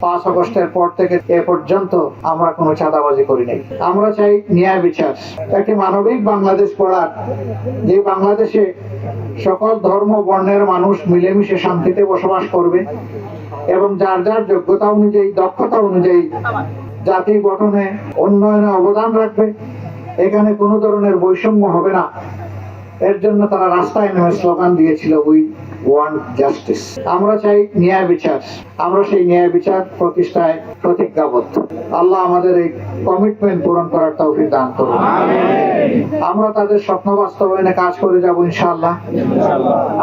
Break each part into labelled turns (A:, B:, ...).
A: 5 আগস্টের পর থেকে এ পর্যন্ত আমরা কোনো চাঁদাবাজি করি নাই। আমরা চাই ন্যায় বিচার, একটি মানবিক বাংলাদেশ গড়ার, যে বাংলাদেশে সকল ধর্ম বর্ণের মানুষ মিলেমিশে শান্তিতে বসবাস করবে এবং যার যার যোগ্যতা অনুযায়ী, দক্ষতা অনুযায়ী জাতি গঠনে, উন্নয়নে অবদান রাখবে। এখানে কোনো ধরনের বৈষম্য হবে না। এর জন্য তারা রাস্তায় নেমে স্লোগান দিয়েছিল, উই ওয়ান্ট জাস্টিস। আমরা চাই ন্যায় বিচার। আমরা সেই ন্যায় বিচার প্রতিষ্ঠায় প্রতিজ্ঞাবদ্ধ। আল্লাহ আমাদের এই কমিটমেন্ট পূরণ করার তৌফিক দান করুন। আমরা তাদের স্বপ্ন বাস্তবায়নে কাজ করে যাব ইনশাআল্লাহ।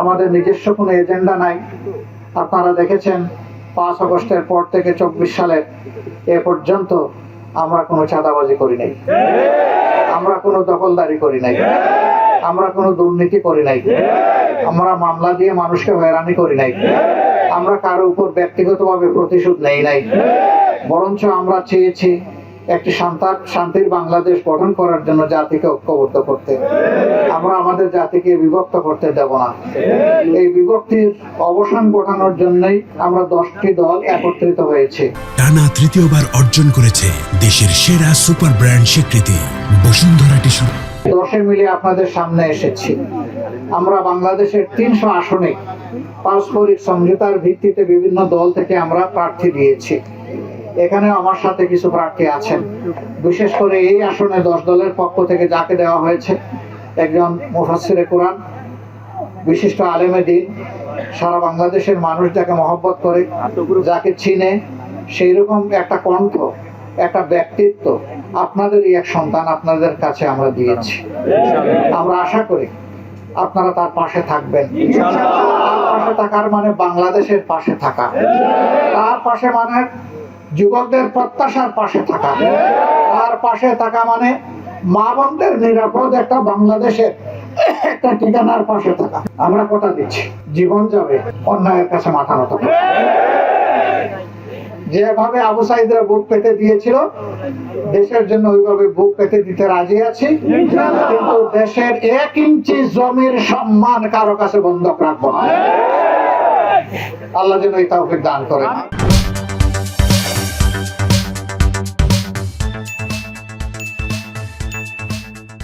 A: আমাদের নিজস্ব কোনো এজেন্ডা নাই। আপনারা দেখেছেন 5 আগস্টের পর থেকে 24 সালের এ পর্যন্ত আমরা কোনো চাঁদাবাজি করি নাই, আমরা কোনো দখলদারি করি নাই, আমরা কোনো দুর্নীতি করি নাই, আমরা মামলা দিয়ে মানুষকে হয়রানি করি নাই, আমরা কারো উপর ব্যক্তিগতভাবে প্রতিশোধ নেই নাই। বরঞ্চ আমরা চেয়েছি একটি শান্তির বাংলাদেশ গঠন করার জন্য জাতিকে ঐক্যবদ্ধ করতে। আমরা আমাদের জাতিকে বিভক্ত করতে দেব না। এই বিভক্তির অবসান ঘটানোর জন্যই আমরা 10টি দল একত্রিত হয়েছে।
B: টানা তৃতীয়বার অর্জন করেছে দেশের সেরা সুপার ব্র্যান্ড স্বীকৃতি বসুন্ধরা টিস্যু।
A: 10 মিলে আপনাদের সামনে এসেছি। আমরা বাংলাদেশের 300 আসনে পারস্পরিক সমঝোতার ভিত্তিতে বিভিন্ন দল থেকে আমরা প্রার্থী দিয়েছি। এখানে আমার সাথে কিছু প্রার্থী আছেন। বিশেষ করে এই আসনে 10 দলের পক্ষ থেকে যাকে দেওয়া হয়েছে, একজন মুফাসসিরে কোরআন, বিশিষ্ট আলেমে দ্বীন, সারা বাংলাদেশের মানুষ যাকে মহব্বত করে, যাকে চিনে, সেই রকম একটা কণ্ঠ, একটা ব্যক্তিত্ব আপনাদেরই এক সন্তান আপনাদের কাছে আমরা দিয়েছি। আমরা আশা করি আপনারা তার পাশে থাকবেন। তার পাশে থাকার মানে বাংলাদেশের পাশে থাকা, তার পাশে মানে যুবকদের প্রত্যাশার পাশে থাকা, তার পাশে থাকা মানে মা বোনদের নিরাপদ একটা বাংলাদেশের একটা ঠিকানার পাশে থাকা। আমরা কথা দিচ্ছি, জীবন যাবে অন্যায়ের কাছে মাথা নত করে। যেভাবে আবু সাঈদরা বুক পেতে দিয়েছিল, দেশের জন্য ওইভাবে বুক পেতে দিতে রাজি আছি। কিন্তু দেশের 1 ইঞ্চি জমির সম্মান কারো কাছে বন্ধক রাখবো না। আল্লাহ যেন এই তৌফিক দান করেন।